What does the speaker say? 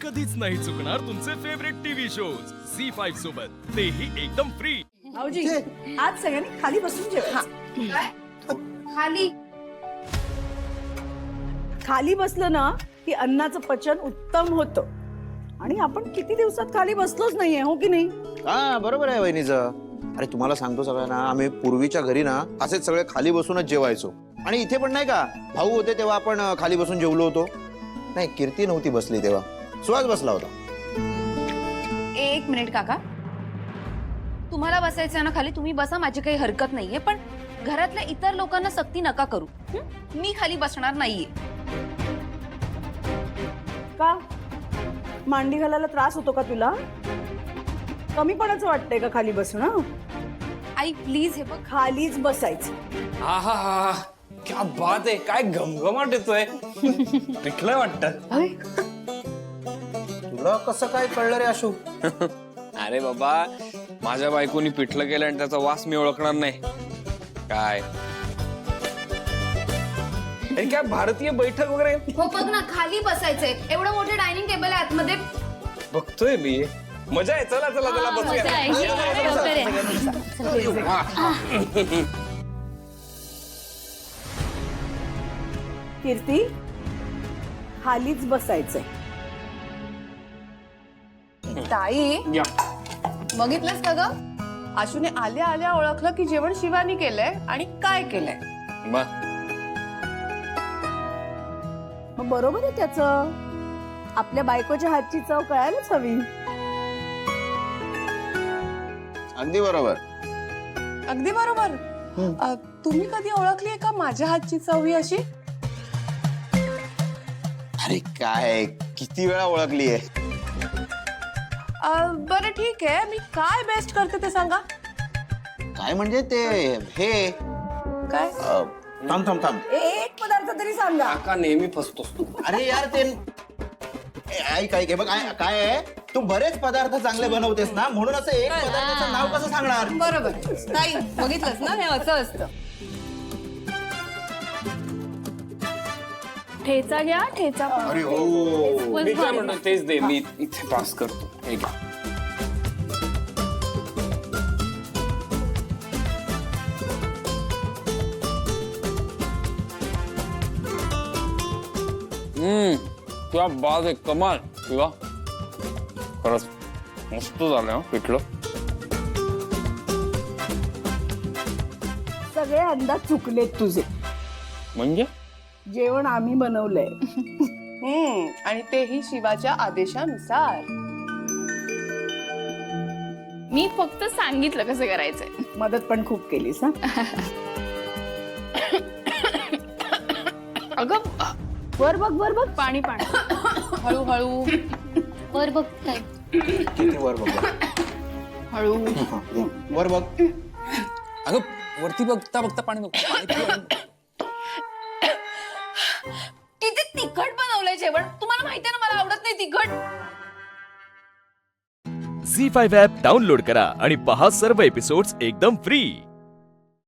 कधीच नाही चुकणार तुमचे फेवरेट टीव्ही शोज झी5 सोबत, तेही एकदम फ्री। भाऊजी आज सगळ्यांनी खाली बसून जेवा। खाली खाली बसलं ना की अन्नाचं पचन उत्तम होतं आणि आपण किती दिवसात खाली बसलोच नाहीये, हो की नाही? हा बरोबर आहे वहिनीचं। अरे तुम्हाला सांगतो सगळ्यांना, आम्ही पूर्वीच्या घरी ना असेच सगळे खाली बसूनच जेवायचो। आणि इथे पण नाही का, भाऊ होते तेव्हा आपण खाली बसून जेवलो होतो। नाही, कीर्ती नव्हती बसली तेव्हा, सुहास बसला होता। एक मिनिट काका, तुम्हाला बसायचं ना खाली, तुम्ही बसा, माझी काही हरकत नाहीये, पण घरातल्या इतर लोकांना सक्ती नका करू। मी खाली बसणार नाहीये। का मांडी घालायला त्रास होतो का तुला? कमीपणाचं वाटतंय का खाली बसणं? आई प्लीज, हे बघ, खालीच बसायचं। हा हा हा, क्या बात आहे, काय घमघमाट येतोय। पिठलं वाटतं। तुला कसं काय कळलं रे आशू? अरे बाबा, माझ्या बायकोनी पिठलं केलं आणि त्याचा वास मी ओळखणार नाही काय? अरे काय भारतीय बैठक वगैरे? हो बघ ना, खाली बसायचंय, एवढं मोठं डायनिंग टेबल आहे आतमध्ये। बघतोय मी, मजा आहे, चला चला चला बसूया। कीर्ती खालीच बसायचंय। ताई, या. बघितलंस का ग? आशूने आल्या आल्या ओळखलं की जेवण शिवानी केलंय आणि काय केलंय। बा. मग बरोबर आहे त्याचं, आपल्या बायकोच्या हातची चव कळायलाच हवी। अगदी बरोबर। अगदी बरोबर। तुम्ही कधी ओळखलीये का माझ्या हातची चव ही अशी? अरे काय, किती वेळा ओळखलीये? बरं ठीक आहे, मी काय बेस्ट करते ते सांगा। काय म्हणजे ते हे काय? थांब थांब थांब, एक पदार्थ तरी सांगा। काका नेहमी फसतोस तू। अरे यार ते ऐक ऐक, बघ काय आहे, तू बरेच पदार्थ चांगले बनवतेस ना, म्हणून असं एक पदार्थाचं नाव कसं सांगणार? बरोबर ताई, बघितलंस ना, हे असं असतं। ठेचा घ्या, ठेचा। अरे हो, मी काय म्हणतो तेच दे, मी इथे पास करतो। हे घ्या. क्या बात आहे, कमाल। किंवा खरंच मस्त झालं हं पिठलं। सगळे अंदाज चुकलेत तुझे, म्हणजे जेवण आम्ही बनवलंय। आणि तेही शिवाच्या आदेशानुसार। मी फक्त सांगितलं कसं करायचंय। मदत पण खूप केलीस हा। अगं वर बघ, वर बघ, पाणी पाणी, हळूहळू वर बघ काय, किती वर बघ, हळू। वर बघ। अगं वरती बघता बघता पाणी नको। किती तिखट बनवलंय जेवण, तुम्हाला माहितीये ना मला आवडत नाही तिखट। झी5 ॲप डाउनलोड करा आणि पहा सर्व एपिसोड्स एकदम फ्री।